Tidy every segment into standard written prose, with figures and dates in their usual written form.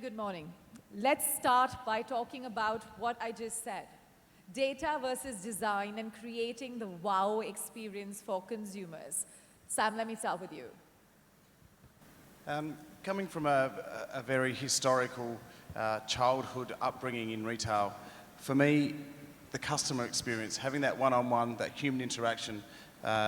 good morning. Let's start by talking about what I just said. Data versus design and creating the wow experience for consumers. Sam, let me start with you. Coming from a very historical childhood upbringing in retail, for me, the customer experience, having that one-on-one, that human interaction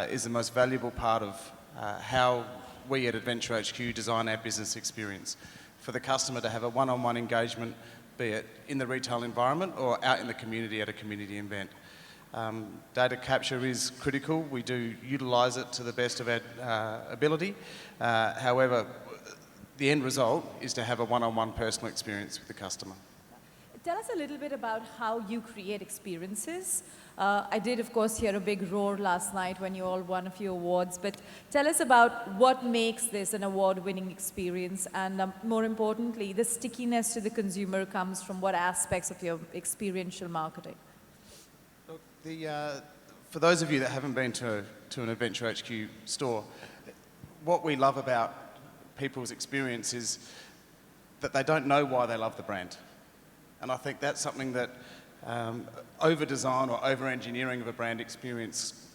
is the most valuable part of how we at Adventure HQ design our business experience. For the customer to have a one-on-one engagement, be it in the retail environment or out in the community at a community event. Data capture is critical. We do utilise it to the best of our ability. However, the end result is to have a one-on-one personal experience with the customer. Tell us a little bit about how you create experiences. I did, of course, hear a big roar last night when you all won a few awards, but tell us about what makes this an award-winning experience, and more importantly, the stickiness to the consumer comes from what aspects of your experiential marketing? Look, for those of you that haven't been to an Adventure HQ store, what we love about people's experience is that they don't know why they love the brand. And I think that's something that over-design or over-engineering of a brand experience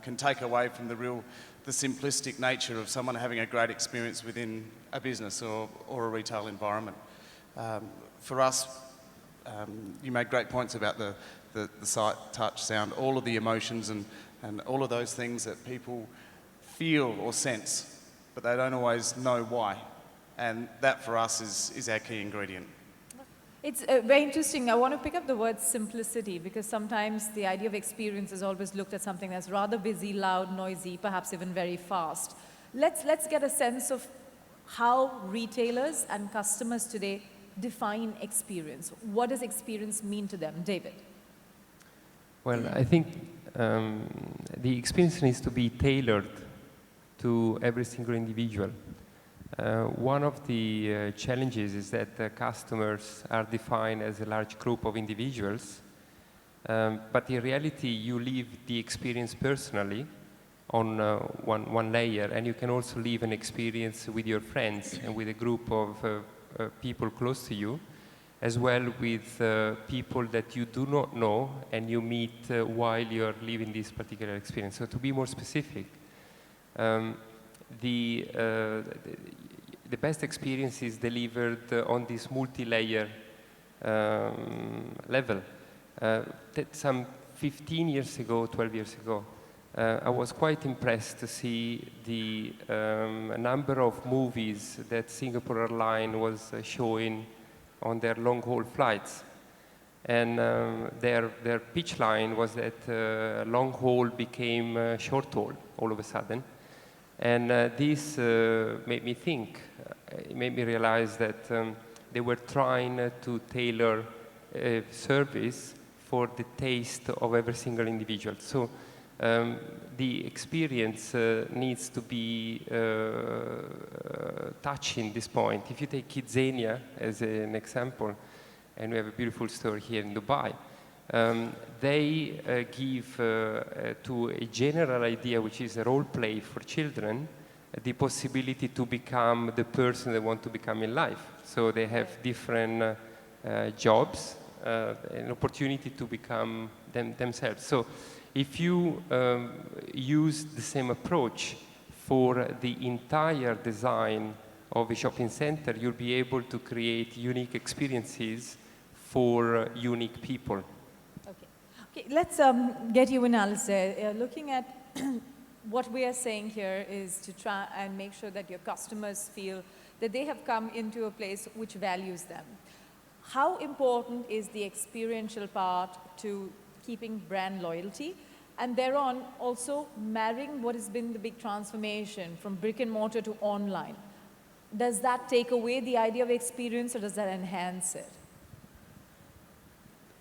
can take away from the simplistic nature of someone having a great experience within a business or a retail environment. For us, you made great points about the sight, touch, sound, all of the emotions and all of those things that people feel or sense, but they don't always know why. And that for us is our key ingredient. It's very interesting. I want to pick up the word simplicity, because sometimes the idea of experience is always looked at something that's rather busy, loud, noisy, perhaps even very fast. Let's get a sense of how retailers and customers today define experience. What does experience mean to them? David? Well, I think the experience needs to be tailored to every single individual. One of the challenges is that customers are defined as a large group of individuals, but in reality you live the experience personally on one layer, and you can also live an experience with your friends and with a group of people close to you, as well with people that you do not know and you meet while you're living this particular experience. So to be more specific, the best experience is delivered on this multi-layer level. Some 15 years ago, 12 years ago, I was quite impressed to see the number of movies that Singapore Airlines was showing on their long-haul flights. And their pitch line was that long-haul became short-haul all of a sudden. And this made me think, it made me realize that they were trying to tailor a service for the taste of every single individual. So the experience needs to be touching this point. If you take Kidzania as an example, and we have a beautiful store here in Dubai, they give to a general idea, which is a role play for children, the possibility to become the person they want to become in life. So they have different jobs, an opportunity to become themselves. So if you use the same approach for the entire design of a shopping center, you'll be able to create unique experiences for unique people. Okay, let's get you in, Alistair. Looking at what we are saying here is to try and make sure that your customers feel that they have come into a place which values them. How important is the experiential part to keeping brand loyalty? And thereon also marrying what has been the big transformation from brick and mortar to online. Does that take away the idea of experience, or does that enhance it?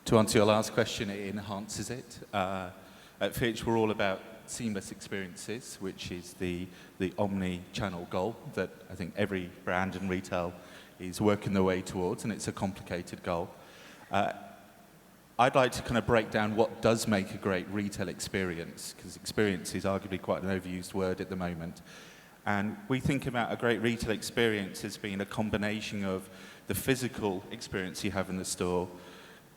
To answer your last question, it enhances it. At Fitch, we're all about seamless experiences, which is the omni-channel goal that I think every brand and retail is working their way towards, and it's a complicated goal. I'd like to kind of break down what does make a great retail experience, because experience is arguably quite an overused word at the moment. And we think about a great retail experience as being a combination of the physical experience you have in the store,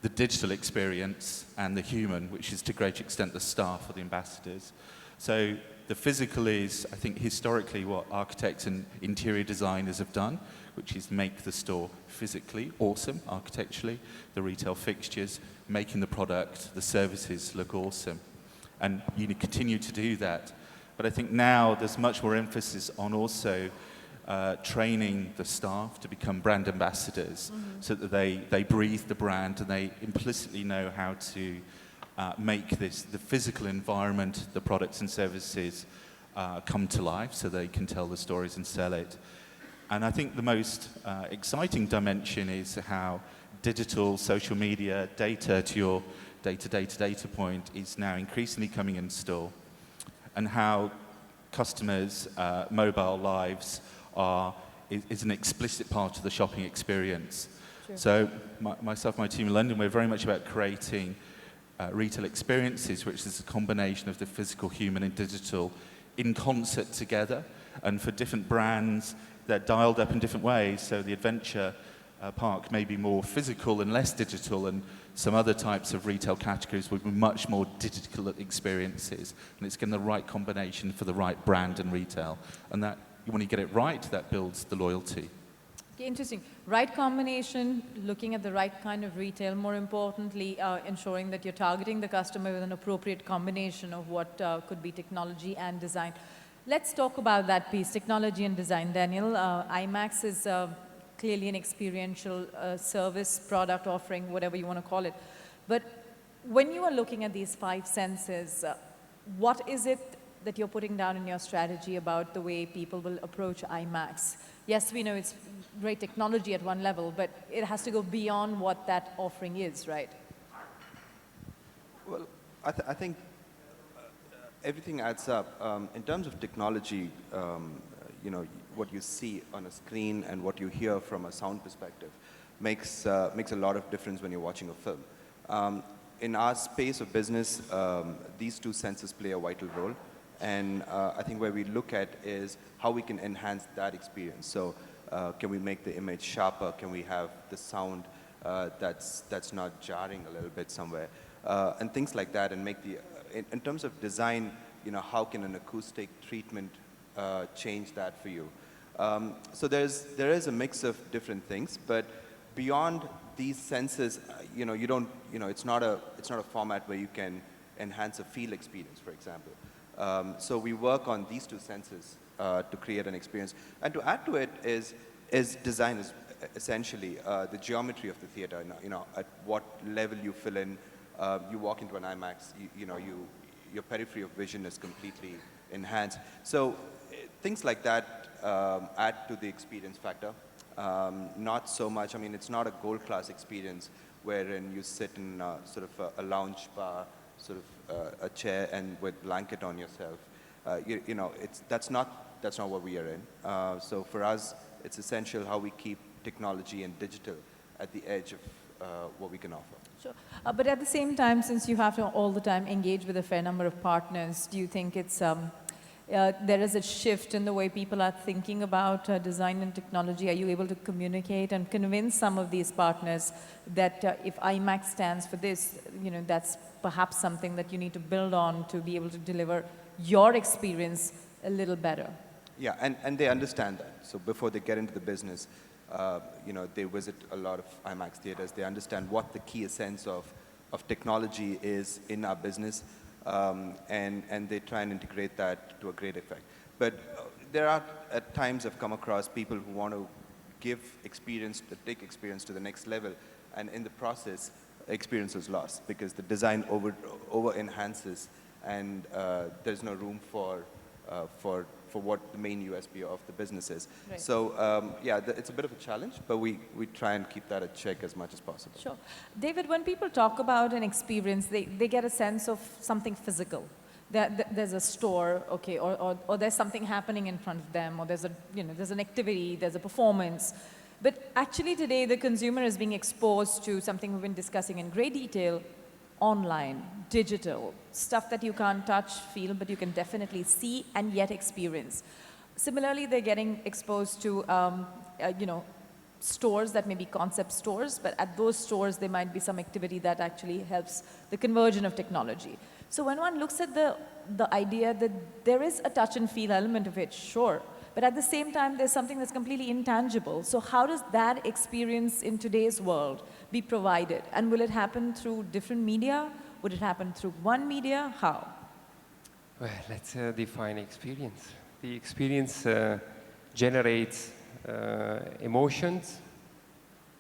the digital experience, and the human, which is to a great extent the staff or the ambassadors. So the physical is, I think, historically what architects and interior designers have done, which is make the store physically awesome, architecturally, the retail fixtures, making the product, the services look awesome. And you continue to do that. But I think now there's much more emphasis on also training the staff to become brand ambassadors, so that they breathe the brand and they implicitly know how to make the physical environment, the products and services come to life so they can tell the stories and sell it. And I think the most exciting dimension is how digital, social media, data, to your data point, is now increasingly coming in store, and how customers' mobile lives is an explicit part of the shopping experience. Sure. So myself, my team in London, we're very much about creating retail experiences, which is a combination of the physical, human, and digital in concert together. And for different brands, they're dialed up in different ways. So the adventure park may be more physical and less digital, and some other types of retail categories would be much more digital experiences. And it's getting the right combination for the right brand and retail. And that, when you get it right, that builds the loyalty. Okay, interesting. Right combination, looking at the right kind of retail, more importantly, ensuring that you're targeting the customer with an appropriate combination of what could be technology and design. Let's talk about that piece, technology and design. Daniel, IMAX is clearly an experiential service, product offering, whatever you want to call it. But when you are looking at these 5 senses, what is it that you're putting down in your strategy about the way people will approach IMAX? Yes, we know it's great technology at one level, but it has to go beyond what that offering is, right? Well, I think everything adds up. In terms of technology, you know, what you see on a screen and what you hear from a sound perspective makes a lot of difference when you're watching a film. In our space of business, these 2 senses play a vital role. And I think where we look at is how we can enhance that experience. So can we make the image sharper? Can we have the sound that's not jarring a little bit somewhere? And things like that, and make the, in terms of design, you know, how can an acoustic treatment change that for you? So there is a mix of different things, but beyond these senses, you know, it's not a format where you can enhance a feel experience, for example. So we work on these 2 senses to create an experience. And to add to it is design, is essentially the geometry of the theater. You know, at what level you fill in. You walk into an IMAX, your periphery of vision is completely enhanced. So things like that add to the experience factor. Not so much, I mean, it's not a gold class experience wherein you sit in sort of a lounge bar, sort of a chair and with blanket on yourself. You know, that's not what we are in. So for us, it's essential how we keep technology and digital at the edge of what we can offer. Sure. But at the same time, since you have to all the time engage with a fair number of partners, do you think it's there is a shift in the way people are thinking about design and technology? Are you able to communicate and convince some of these partners that if IMAX stands for this, you know, that's perhaps something that you need to build on to be able to deliver your experience a little better? Yeah, and they understand that. So before they get into the business, you know, they visit a lot of IMAX theaters. They understand what the key essence of technology is in our business, and they try and integrate that to a great effect. But there are, at times, I've come across people who want to give experience, take experience to the next level, and in the process, experience is lost because the design over enhances, and there's no room for what the main USP of the business is. Right. So yeah, it's a bit of a challenge, but we try and keep that at check as much as possible. Sure. David, when people talk about an experience, they get a sense of something physical. There's a store, okay, or there's something happening in front of them, or there's an activity, there's a performance. But actually today, the consumer is being exposed to something we've been discussing in great detail: online, digital, stuff that you can't touch, feel, but you can definitely see and yet experience. Similarly, they're getting exposed to, stores that may be concept stores, but at those stores, there might be some activity that actually helps the conversion of technology. So when one looks at the idea that there is a touch and feel element of it, sure, but at the same time, there's something that's completely intangible. So how does that experience in today's world be provided? And will it happen through different media? Would it happen through one media? How? Well, let's define experience. The experience generates emotions.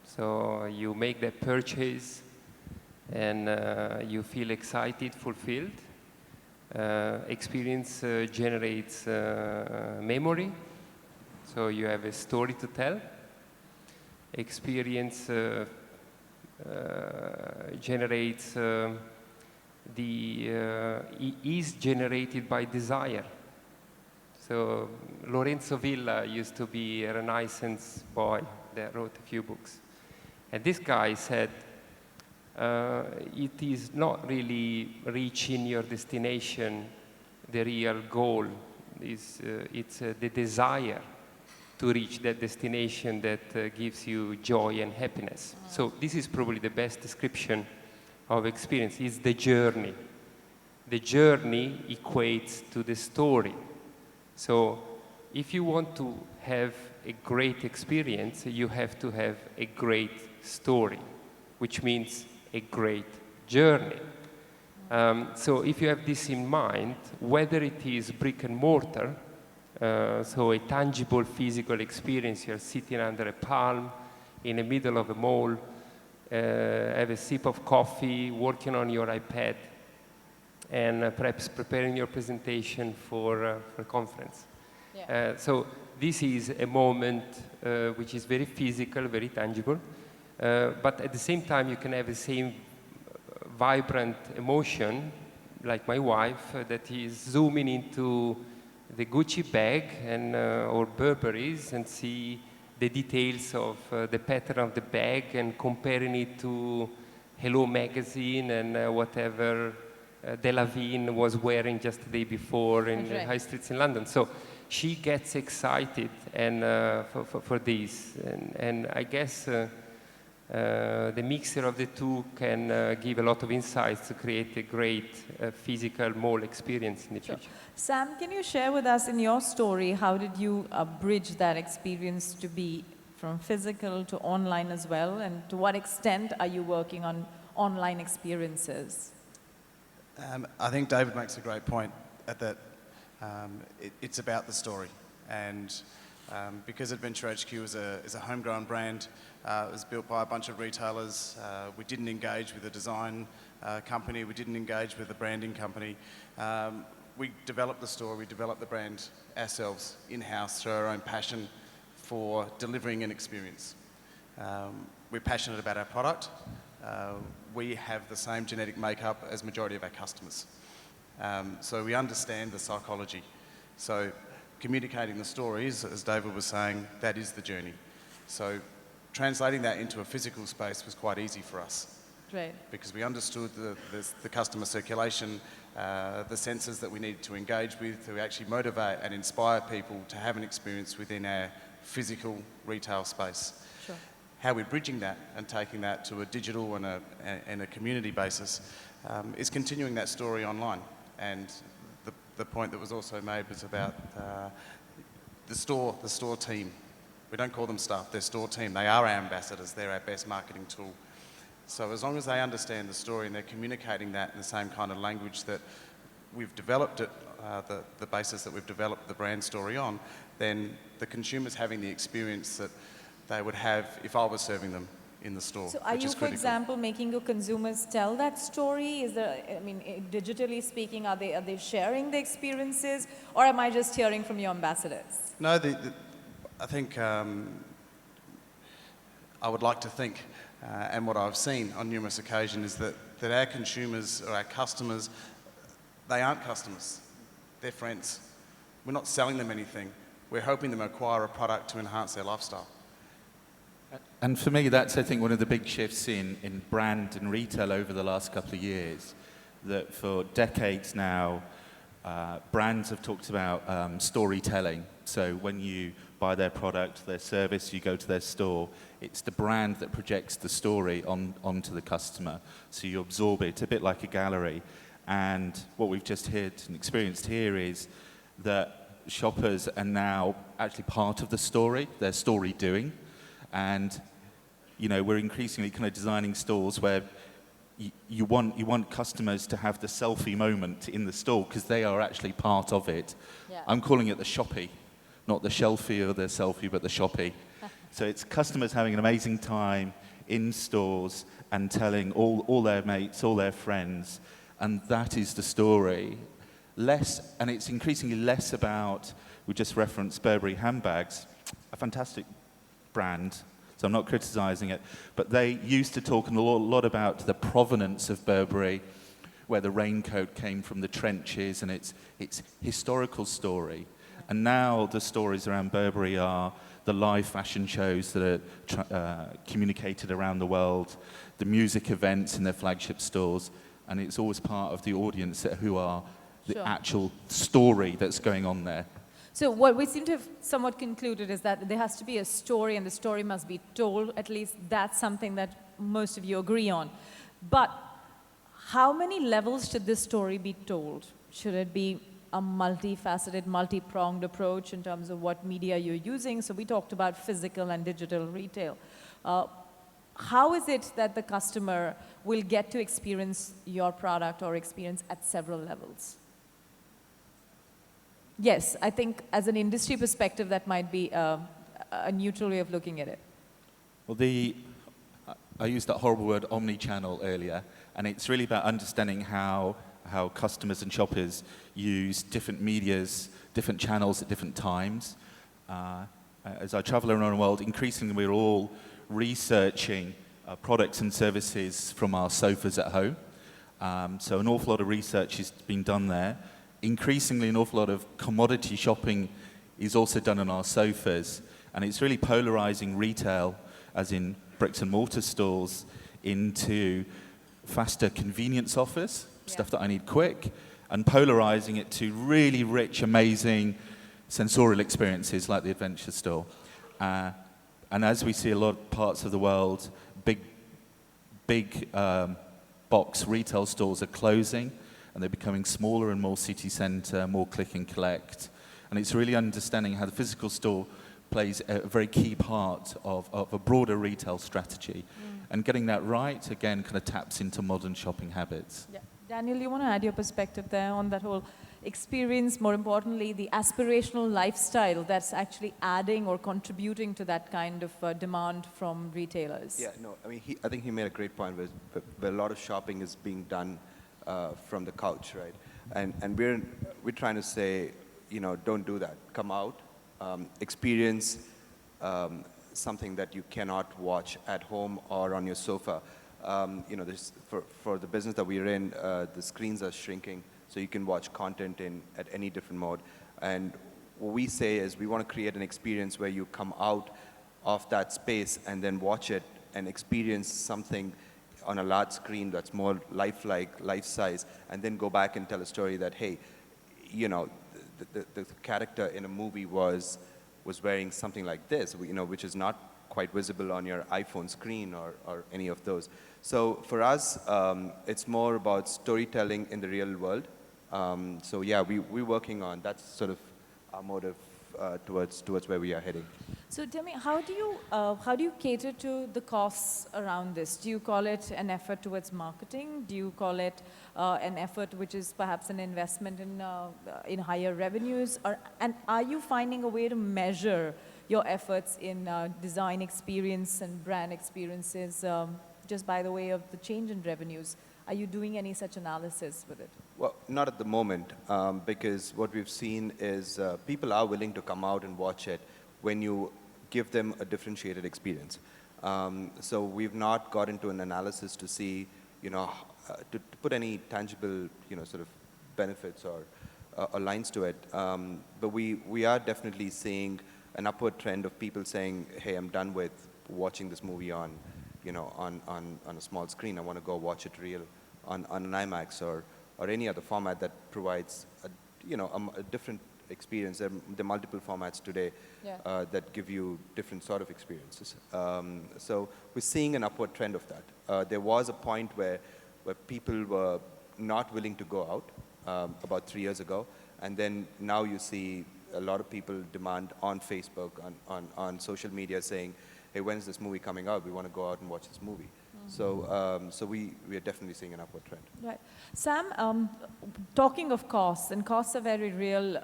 So you make that purchase and you feel excited, fulfilled. Experience generates memory. So you have a story to tell. Experience generates is generated by desire. So Lorenzo Villa used to be a Renaissance boy that wrote a few books. And this guy said, it is not really reaching your destination, the real goal. It's the desire to reach that destination that gives you joy and happiness. So this is probably the best description of experience. It's the journey. The journey equates to the story. So if you want to have a great experience, you have to have a great story, which means a great journey. So if you have this in mind, whether it is brick and mortar, so a tangible physical experience, you're sitting under a palm in the middle of a mall, have a sip of coffee, working on your iPad, and perhaps preparing your presentation for a conference. Yeah. So this is a moment which is very physical, very tangible, but at the same time you can have the same vibrant emotion, like my wife, that is zooming into the Gucci bag and or Burberry's and see the details of the pattern of the bag and comparing it to Hello magazine and whatever Delavigne was wearing just the day before in the high streets in London. So she gets excited and for this. And I guess the mixture of the two can give a lot of insights to create a great physical mall experience in the future. Sam, can you share with us in your story, how did you bridge that experience to be from physical to online as well? And to what extent are you working on online experiences? I think David makes a great point at that. It's about the story. And because Adventure HQ is a homegrown brand, it was built by a bunch of retailers. We didn't engage with a design company. We didn't engage with a branding company. We developed the store, we developed the brand ourselves in-house through our own passion for delivering an experience. We're passionate about our product. We have the same genetic makeup as majority of our customers. So we understand the psychology. So communicating the stories, as David was saying, that is the journey. So translating that into a physical space was quite easy for us. Right. Because we understood the customer circulation, the senses that we needed to engage with to actually motivate and inspire people to have an experience within our physical retail space. Sure. How we're bridging that and taking that to a digital and a community basis is continuing that story online. And the point that was also made was about the store team. We don't call them staff, they're store team. They are our ambassadors, they're our best marketing tool. So as long as they understand the story and they're communicating that in the same kind of language that we've developed it, the basis that we've developed the brand story on, then the consumer's having the experience that they would have if I was serving them in the store. So are you, for example, making your consumers tell that story? Is there, I mean, digitally speaking, are they sharing the experiences, or am I just hearing from your ambassadors? No, I think I would like to think, and what I've seen on numerous occasions is that our consumers or our customers, they aren't customers, they're friends. We're not selling them anything. We're helping them acquire a product to enhance their lifestyle. And for me, that's, I think, one of the big shifts in brand and retail over the last couple of years, that for decades now, Brands have talked about storytelling. So when you buy their product, their service, you go to their store, it's the brand that projects the story onto the customer. So you absorb it, a bit like a gallery. And what we've just heard and experienced here is that shoppers are now actually part of the story, their story doing. And, you know, we're increasingly kind of designing stores where you want customers to have the selfie moment in the store because they are actually part of it. Yeah. I'm calling it the shoppy, not the shelfie or the selfie, but the shoppy. So it's customers having an amazing time in stores and telling all their mates, all their friends, and that is the story. And it's increasingly less about, we just referenced Burberry handbags, a fantastic brand, so I'm not criticizing it, but they used to talk a lot about the provenance of Burberry, where the raincoat came from the trenches and its historical story. And now the stories around Burberry are the live fashion shows that are communicated around the world, the music events in their flagship stores, and it's always part of the audience who are the Sure. actual story that's going on there. So what we seem to have somewhat concluded is that there has to be a story and the story must be told. At least that's something that most of you agree on. But how many levels should this story be told? Should it be a multifaceted, multi-pronged approach in terms of what media you're using? So we talked about physical and digital retail. How is it that the customer will get to experience your product or experience at several levels? Yes, I think as an industry perspective, that might be a neutral way of looking at it. Well, I used that horrible word omni-channel earlier, and it's really about understanding how customers and shoppers use different medias, different channels at different times. As I travel around the world, increasingly we're all researching products and services from our sofas at home. So an awful lot of research is being done there. Increasingly, an awful lot of commodity shopping is also done on our sofas, and it's really polarizing retail, as in bricks and mortar stores, into faster convenience offers, stuff that I need quick, and polarizing it to really rich, amazing sensorial experiences like the adventure store. And as we see a lot of parts of the world, big box retail stores are closing, and they're becoming smaller and more city center, more click and collect. And it's really understanding how the physical store plays a very key part of a broader retail strategy. And getting that right, again, kind of taps into modern shopping habits. Yeah. Daniel, you want to add your perspective there on that whole experience, more importantly, the aspirational lifestyle that's actually adding or contributing to that kind of demand from retailers? Yeah, no, I mean, I think he made a great point where a lot of shopping is being done from the couch, right? And we're trying to say, you know, don't do that. Come out, experience something that you cannot watch at home or on your sofa. You know, for the business that we're in, the screens are shrinking, so you can watch content at any different mode. And what we say is we want to create an experience where you come out of that space and then watch it and experience something on a large screen that's more lifelike, life-size, and then go back and tell a story that, hey, you know, the character in a movie was wearing something like this, you know, which is not quite visible on your iPhone screen or any of those. So for us, it's more about storytelling in the real world. So yeah, we're working on, that's sort of our motive towards where we are heading. So tell me, how do you cater to the costs around this? Do you call it an effort towards marketing? Do you call it an effort which is perhaps an investment in higher revenues? And are you finding a way to measure your efforts in design experience and brand experiences just by the way of the change in revenues? Are you doing any such analysis with it? Well, not at the moment, because what we've seen is people are willing to come out and watch it when you give them a differentiated experience. So we've not got into an analysis to see, you know, to put any tangible, you know, sort of benefits or lines to it. But we are definitely seeing an upward trend of people saying, hey, I'm done with watching this movie on, you know, on a small screen. I want to go watch it real on an IMAX or any other format that provides a different experience. There are multiple formats today Yeah. that give you different sort of experiences. So we're seeing an upward trend of that. There was a point where people were not willing to go out about 3 years ago, and then now you see a lot of people demand on Facebook, on social media saying, hey, when's this movie coming out? We want to go out and watch this movie. So we are definitely seeing an upward trend. Right. Sam, talking of costs, and costs are very real,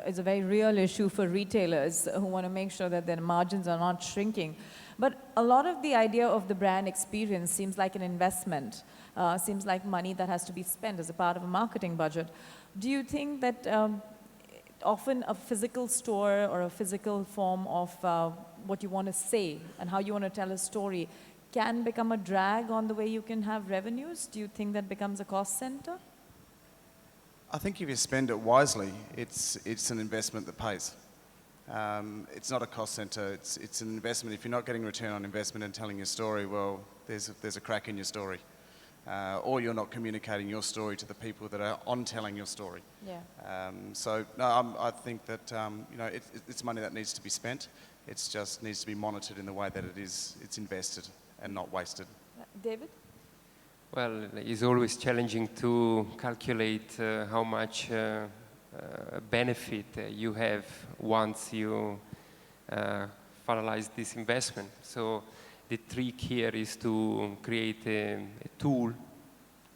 is a very real issue for retailers who want to make sure that their margins are not shrinking. But a lot of the idea of the brand experience seems like an investment, seems like money that has to be spent as a part of a marketing budget. Do you think that often a physical store or a physical form of what you want to say and how you want to tell a story can become a drag on the way you can have revenues? Do you think that becomes a cost center? I think if you spend it wisely, it's an investment that pays. It's not a cost center, it's an investment. If you're not getting return on investment and telling your story, well, there's a crack in your story. Or you're not communicating your story to the people that are on telling your story. Yeah. So no, I think that it's money that needs to be spent. It just needs to be monitored in the way that it's invested and not wasted. David? Well, it's always challenging to calculate how much benefit you have once you finalize this investment. So the trick here is to create a tool,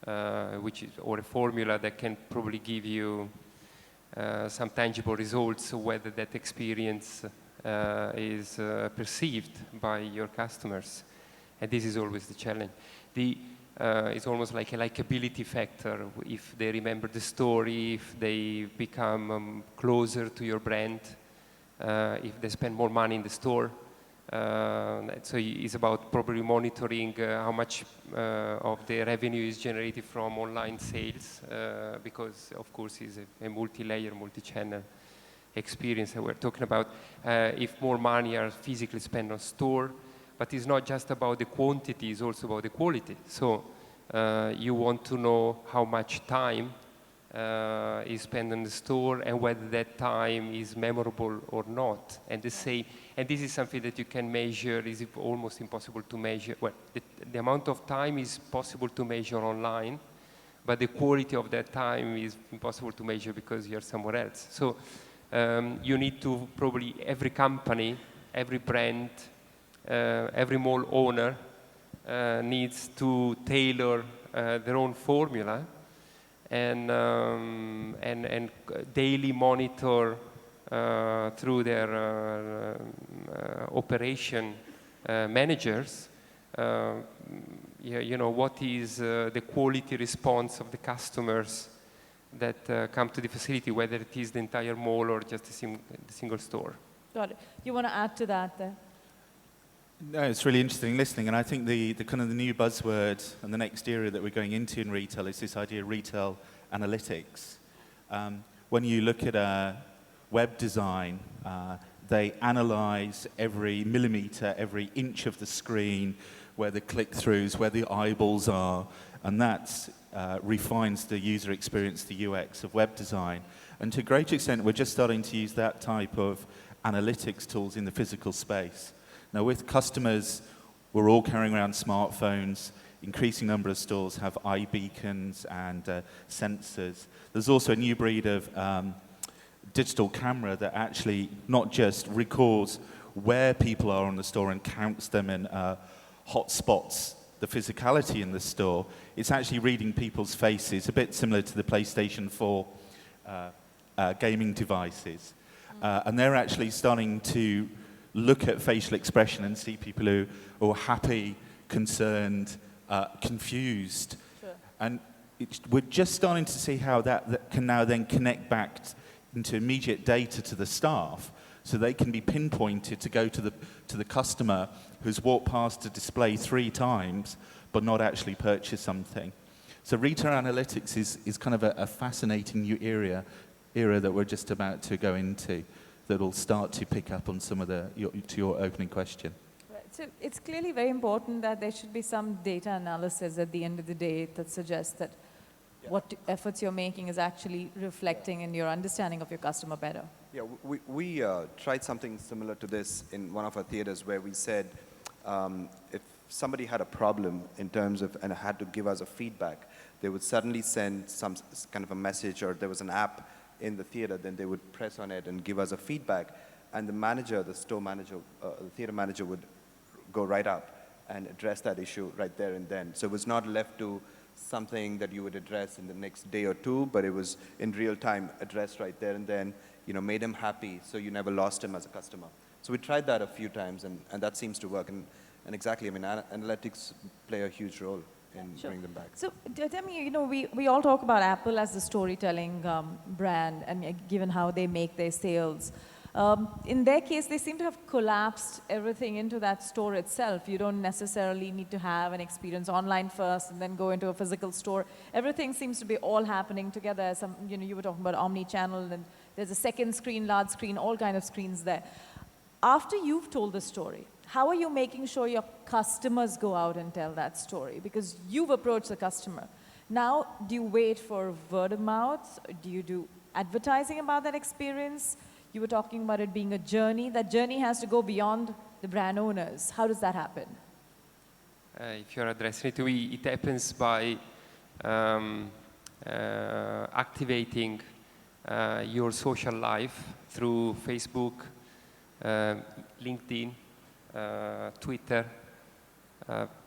or a formula that can probably give you some tangible results, whether that experience is perceived by your customers. And this is always the challenge. It's almost like a likability factor. If they remember the story, if they become closer to your brand, if they spend more money in the store. So it's about probably monitoring how much of the revenue is generated from online sales, because of course it's a multi-layer, multi-channel experience that we're talking about. If more money are physically spent on store, but it's not just about the quantity, it's also about the quality. So you want to know how much time is spent in the store and whether that time is memorable or not. And this is something that you can measure, is almost impossible to measure. Well, the amount of time is possible to measure online, but the quality of that time is impossible to measure because you're somewhere else. So you need to probably, every company, every brand, every mall owner needs to tailor their own formula and daily monitor through their operation managers, what is the quality response of the customers that come to the facility, whether it is the entire mall or just a single store. Got it. You want to add to that there? No, it's really interesting listening, and I think the kind of the new buzzword and the next era that we're going into in retail is this idea of retail analytics. When you look at web design, they analyze every millimeter, every inch of the screen, where the click-throughs, where the eyeballs are, and that refines the user experience, the UX of web design. And to a great extent, we're just starting to use that type of analytics tools in the physical space. Now, with customers, we're all carrying around smartphones. Increasing number of stores have eye beacons and sensors. There's also a new breed of digital camera that actually not just records where people are on the store and counts them in hotspots, the physicality in the store. It's actually reading people's faces, a bit similar to the PlayStation 4 gaming devices. And they're actually starting to look at facial expression and see people who are happy, concerned, confused. Sure. And we're just starting to see how that can now then connect back into immediate data to the staff, so they can be pinpointed to go to the customer who's walked past a display 3 times but not actually purchased something. So retail analytics is kind of a fascinating new era that we're just about to go into, that will start to pick up on some of your opening question. Right. So it's clearly very important that there should be some data analysis at the end of the day that suggests that what efforts you're making is actually reflecting in your understanding of your customer better. Yeah, we tried something similar to this in one of our theaters where we said if somebody had a problem in terms of and had to give us a feedback, they would suddenly send some kind of a message, or there was an app in the theater, then they would press on it and give us a feedback, and the manager, the store manager, the theater manager would go right up and address that issue right there and then. So it was not left to something that you would address in the next day or two, but it was in real time addressed right there and then, made him happy, so you never lost him as a customer. So we tried that a few times, and that seems to work. And exactly, I mean, analytics play a huge role in bringing them back. So tell me, we all talk about Apple as the storytelling brand, and given how they make their sales. In their case, they seem to have collapsed everything into that store itself. You don't necessarily need to have an experience online first and then go into a physical store. Everything seems to be all happening together. You were talking about omni-channel, and there's a second screen, large screen, all kind of screens there. After you've told the story, how are you making sure your customers go out and tell that story? Because you've approached the customer. Now, do you wait for word of mouth? Do you do advertising about that experience? You were talking about it being a journey. That journey has to go beyond the brand owners. How does that happen? If you're addressing it to me, it happens by activating your social life through Facebook, LinkedIn, Twitter.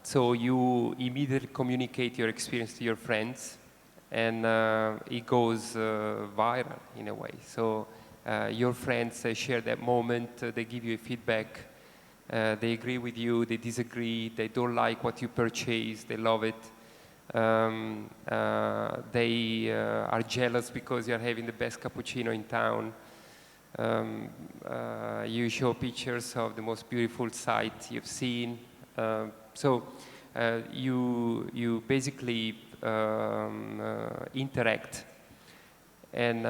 So you immediately communicate your experience to your friends, and it goes viral in a way. So your friends share that moment, they give you feedback, they agree with you, they disagree, they don't like what you purchase, they love it. They are jealous because you're having the best cappuccino in town. You show pictures of the most beautiful sight you've seen. So you basically interact, and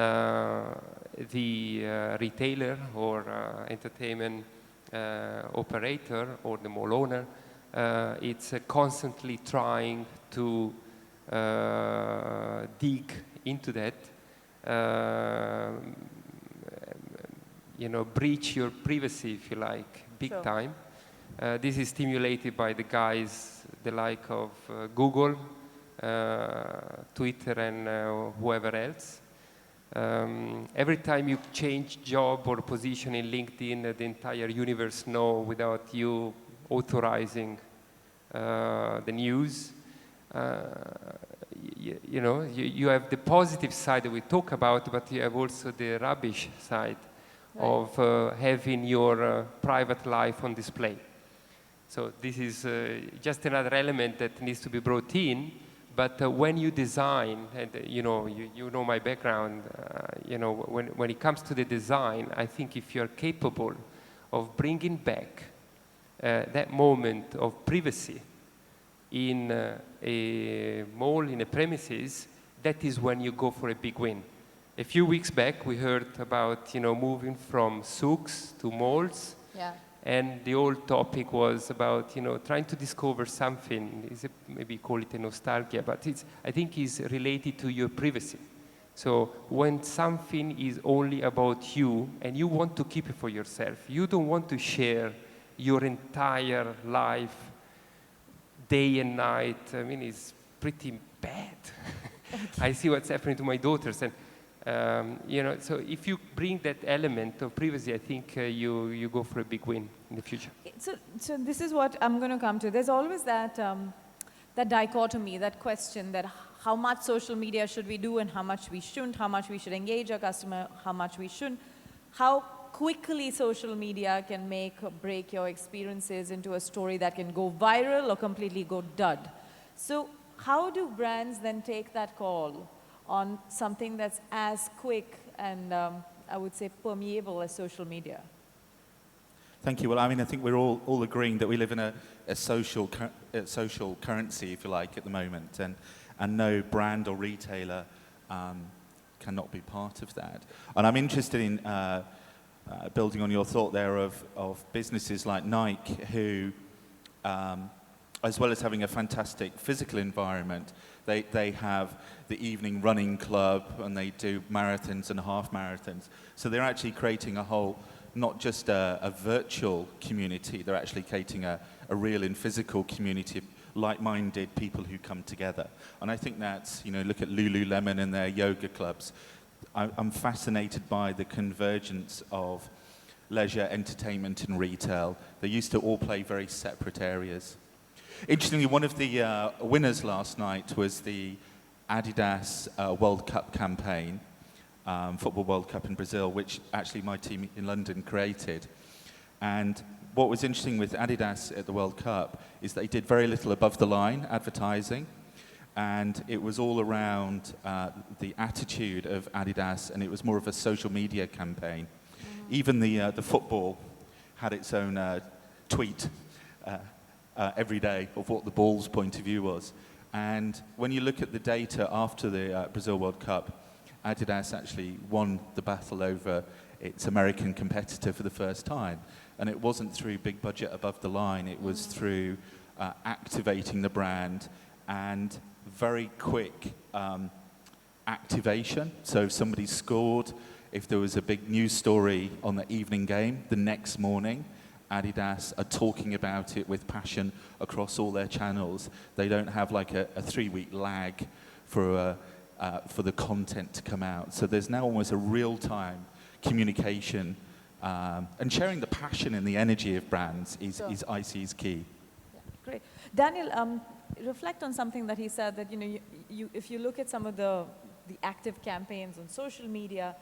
the retailer or entertainment operator or the mall owner, it's constantly trying to dig into that, breach your privacy, if you like, big Sure. time. This is stimulated by the guys, the like of Google, Twitter, and whoever else. Every time you change job or position in LinkedIn, the entire universe know without you authorizing the news. You have the positive side that we talk about, but you have also the rubbish side of having your private life on display. So this is just another element that needs to be brought in. But when you design, and you know my background, when it comes to the design, I think if you're capable of bringing back that moment of privacy in a mall, in a premises, that is when you go for a big win. A few weeks back, we heard about moving from souks to malls. Yeah. And the whole topic was about, trying to discover something. Maybe call it a nostalgia, but I think it's related to your privacy. So when something is only about you and you want to keep it for yourself, you don't want to share your entire life, day and night. I mean, it's pretty bad. I see what's happening to my daughters, and so if you bring that element of privacy, I think you go for a big win in the future. So this is what I'm going to come to. There's always that dichotomy, that question that how much social media should we do and how much we shouldn't, how much we should engage our customer, how much we shouldn't, how quickly social media can make or break your experiences into a story that can go viral or completely go dud. So how do brands then take that call on something that's as quick and I would say permeable as social media? Thank you. Well, I mean, I think we're all agreeing that we live in a social currency, if you like, at the moment, and no brand or retailer cannot be part of that. And I'm interested in building on your thought there of businesses like Nike who as well as having a fantastic physical environment, they have the evening running club, and they do marathons and half marathons. So they're actually creating a whole, not just a virtual community, they're actually creating a real and physical community of like-minded people who come together. And I think that's, look at Lululemon and their yoga clubs. I'm fascinated by the convergence of leisure, entertainment, and retail. They used to all play very separate areas. Interestingly, one of the winners last night was the Adidas World Cup campaign, Football World Cup in Brazil, which actually my team in London created. And what was interesting with Adidas at the World Cup is they did very little above the line advertising, and it was all around the attitude of Adidas, and it was more of a social media campaign. Even the football had its own tweet every day of what the ball's point of view was. And when you look at the data after the Brazil World Cup, Adidas actually won the battle over its American competitor for the first time. And it wasn't through big budget above the line, it was through activating the brand and very quick activation. So if somebody scored, if there was a big news story on the evening game, the next morning, Adidas are talking about it with passion across all their channels. They don't have like a 3-week lag for the content to come out. So there's now almost a real-time communication, and sharing the passion and the energy of brands is I see is key. Yeah, great. Daniel, reflect on something that he said, that if you look at some of the active campaigns on social media,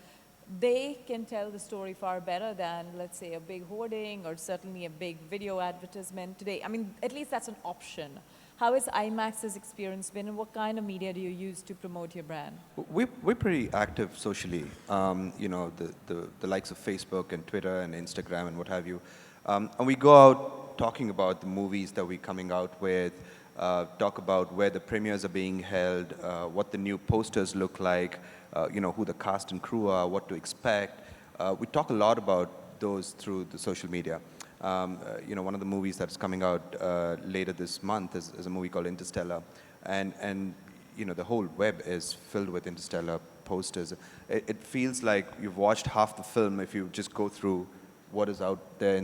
they can tell the story far better than, let's say, a big hoarding or certainly a big video advertisement today. I mean, at least that's an option. How has IMAX's experience been, and what kind of media do you use to promote your brand? We're pretty active socially. The likes of Facebook and Twitter and Instagram and what have you. And we go out talking about the movies that we're coming out with, talk about where the premieres are being held, what the new posters look like, who the cast and crew are, what to expect. We talk a lot about those through the social media. One of the movies that's coming out later this month is a movie called Interstellar, and the whole web is filled with Interstellar posters. It feels like you've watched half the film if you just go through what is out there,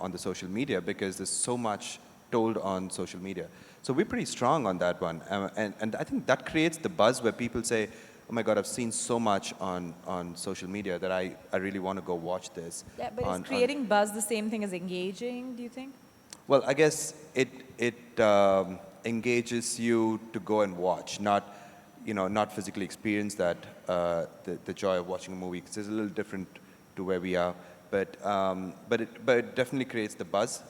on the social media, because there's so much told on social media. So we're pretty strong on that one, and I think that creates the buzz where people say, oh my God, I've seen so much on social media that I really want to go watch this. Yeah, but is creating buzz the same thing as engaging, do you think? Well, I guess it engages you to go and watch, not physically experience that, the joy of watching a movie, because it's a little different to where we are. But it definitely creates the buzz.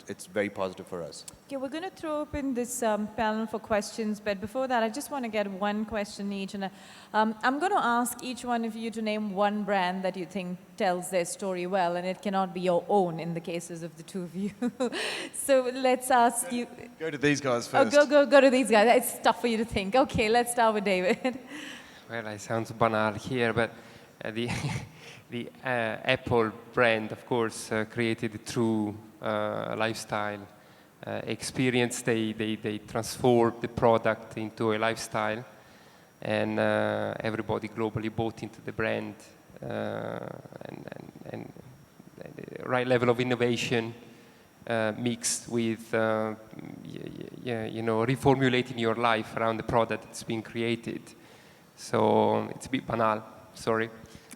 It's very positive for us. Okay, we're going to throw open this panel for questions, but before that, I just want to get one question each. And I'm going to ask each one of you to name one brand that you think tells their story well, and it cannot be your own in the cases of the two of you. So let's ask you. Go to these guys first. Oh, go to these guys. It's tough for you to think. Okay, let's start with David. Well, it sounds banal here, but the Apple brand, of course, created through lifestyle experience. They transformed the product into a lifestyle, and everybody globally bought into the brand, and the right level of innovation mixed with reformulating your life around the product that's being created. So it's a bit banal, sorry,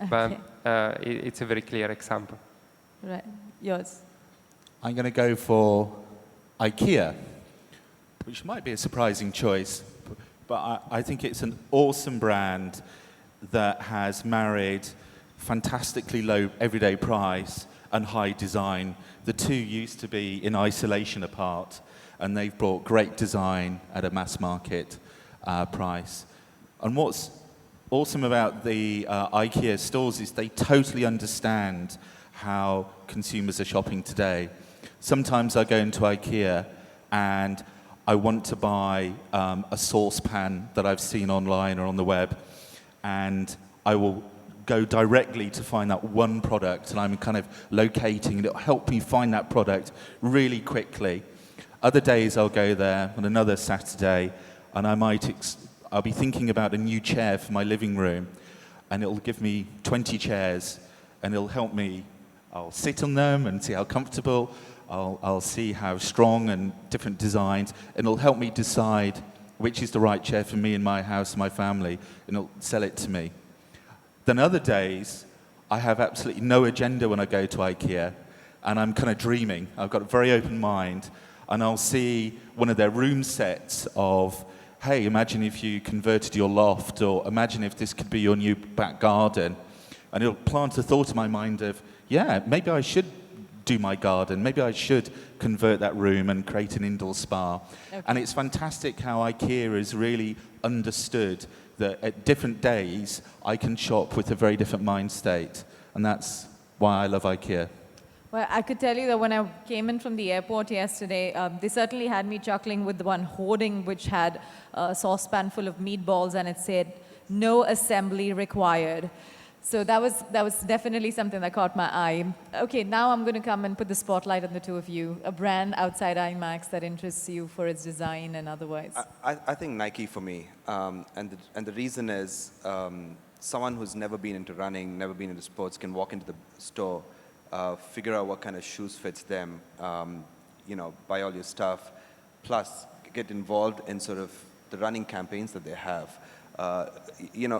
but it's a very clear example. Right, yours. I'm going to go for IKEA, which might be a surprising choice, but I think it's an awesome brand that has married fantastically low everyday price and high design. The two used to be in isolation apart, and they've brought great design at a mass market price. And what's awesome about the IKEA stores is they totally understand how consumers are shopping today. Sometimes I go into IKEA and I want to buy a saucepan that I've seen online or on the web, and I will go directly to find that one product, and I'm kind of locating, and it'll help me find that product really quickly. Other days I'll go there on another Saturday, and I'll be thinking about a new chair for my living room, and it'll give me 20 chairs, and it'll help me. I'll sit on them and see how comfortable. I'll see how strong and different designs, and it'll help me decide which is the right chair for me and my house and my family, and it'll sell it to me. Then other days, I have absolutely no agenda when I go to IKEA, and I'm kind of dreaming. I've got a very open mind, and I'll see one of their room sets of, hey, imagine if you converted your loft, or imagine if this could be your new back garden. And it'll plant a thought in my mind of, yeah, maybe I should do my garden. Maybe I should convert that room and create an indoor spa. Okay. And it's fantastic how IKEA has really understood that at different days, I can shop with a very different mind state. And that's why I love IKEA. Well, I could tell you that when I came in from the airport yesterday, they certainly had me chuckling with the one hoarding which had a saucepan full of meatballs, and it said, "No assembly required." So that was definitely something that caught my eye. Okay, now I'm going to come and put the spotlight on the two of you. A brand outside IMAX that interests you for its design and otherwise. I think Nike for me, and the reason is someone who's never been into running, never been into sports, can walk into the store, figure out what kind of shoes fits them, buy all your stuff, plus get involved in sort of the running campaigns that they have.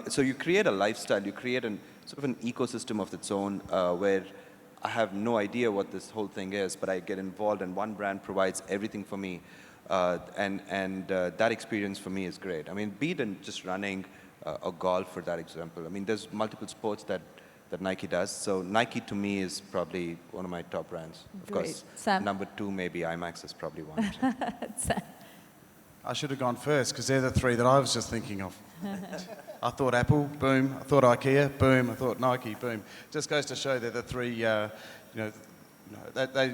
So you create a lifestyle, you create sort of an ecosystem of its own where I have no idea what this whole thing is, but I get involved and one brand provides everything for me. And that experience for me is great. I mean, be it in just running or golf, for that example. I mean, there's multiple sports that Nike does. So Nike to me is probably one of my top brands. Of Great. course, Sam? number 2 maybe IMAX is probably one. I should have gone first because they're the three that I was just thinking of. I thought Apple, boom. I thought IKEA, boom. I thought Nike, boom. Just goes to show they're the three, they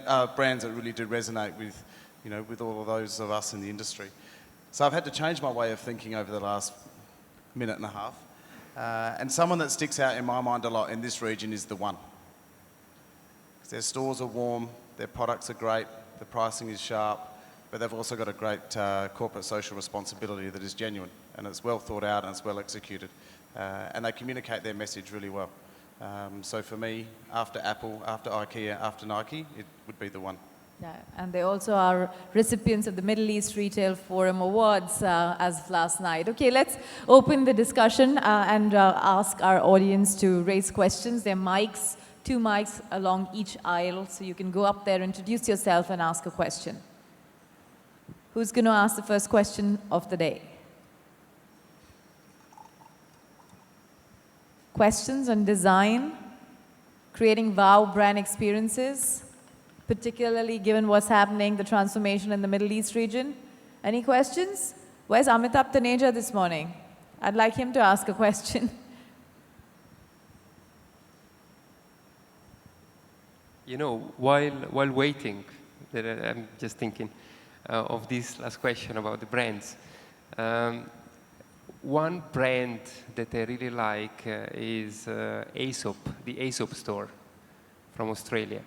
are brands that really do resonate with all of those of us in the industry. So I've had to change my way of thinking over the last minute and a half. And someone that sticks out in my mind a lot in this region is The One. 'Cause their stores are warm, their products are great, the pricing is sharp, but they've also got a great corporate social responsibility that is genuine, and it's well thought out and it's well executed. And they communicate their message really well. So for me, after Apple, after IKEA, after Nike, it would be The One. Yeah, and they also are recipients of the Middle East Retail Forum Awards as of last night. Okay, let's open the discussion and ask our audience to raise questions. There are mics, 2 mics along each aisle, so you can go up there, introduce yourself, and ask a question. Who's going to ask the first question of the day? Questions on design, creating wow brand experiences, particularly given what's happening, the transformation in the Middle East region. Any questions? Where's Amitabh Taneja this morning? I'd like him to ask a question. While waiting, I'm just thinking of this last question about the brands. One brand that I really like is Aesop, the Aesop store from Australia.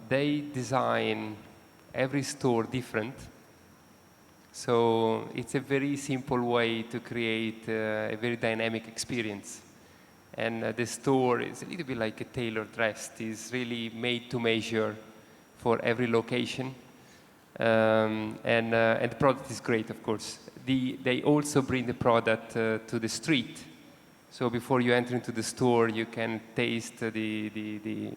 They design every store different. So it's a very simple way to create a very dynamic experience. And the store is a little bit like a tailored dress. It's really made to measure for every location. And the product is great, of course. They also bring the product to the street. So before you enter into the store, you can taste the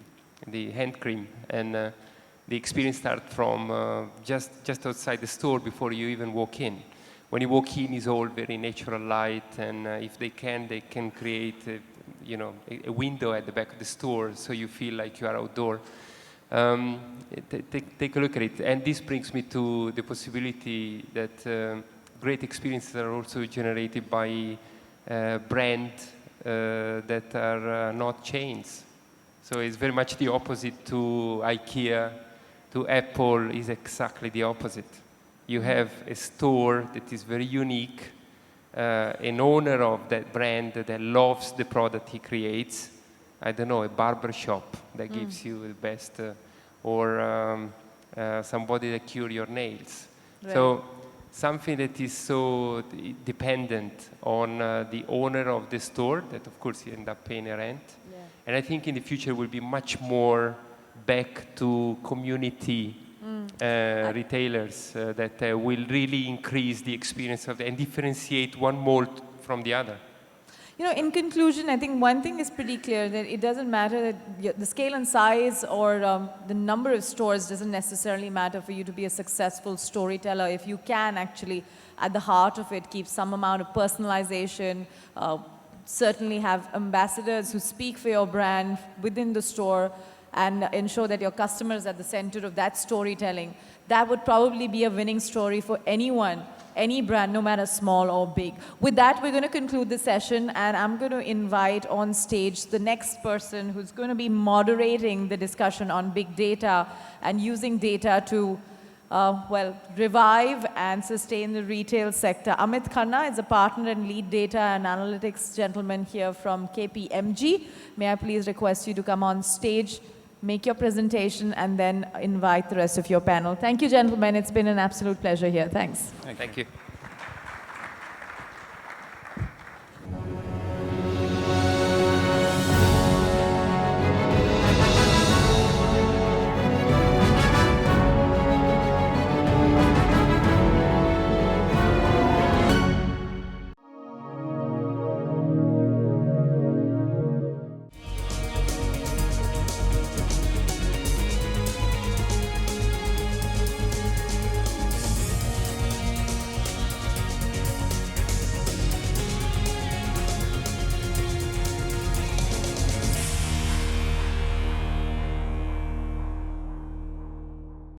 hand cream, and the experience starts from just outside the store before you even walk in. When you walk in, it's all very natural light, and if they can create a window at the back of the store, so you feel like you are outdoor. Take a look at it, and this brings me to the possibility that great experiences are also generated by brands that are not chains. So it's very much the opposite to IKEA, to Apple is exactly the opposite. You have a store that is very unique, an owner of that brand that loves the product he creates. I don't know, a barber shop that gives you the best, or somebody that cure your nails. Right. So something that is so dependent on the owner of the store that of course you end up paying a rent. Yeah. And I think in the future will be much more back to community retailers that will really increase the experience of and differentiate one mall from the other. You know, in conclusion, I think one thing is pretty clear, that it doesn't matter that the scale and size or the number of stores doesn't necessarily matter for you to be a successful storyteller if you can actually, at the heart of it, keep some amount of personalization, certainly have ambassadors who speak for your brand within the store and ensure that your customer is at the center of that storytelling. That would probably be a winning story for anyone, any brand, no matter small or big. With that, we're going to conclude the session, and I'm going to invite on stage the next person who's going to be moderating the discussion on big data and using data to, revive and sustain the retail sector. Amit Khanna is a partner and lead data and analytics gentleman here from KPMG. May I please request you to come on stage, make your presentation, and then invite the rest of your panel. Thank you, gentlemen. It's been an absolute pleasure here. Thanks. Thank you.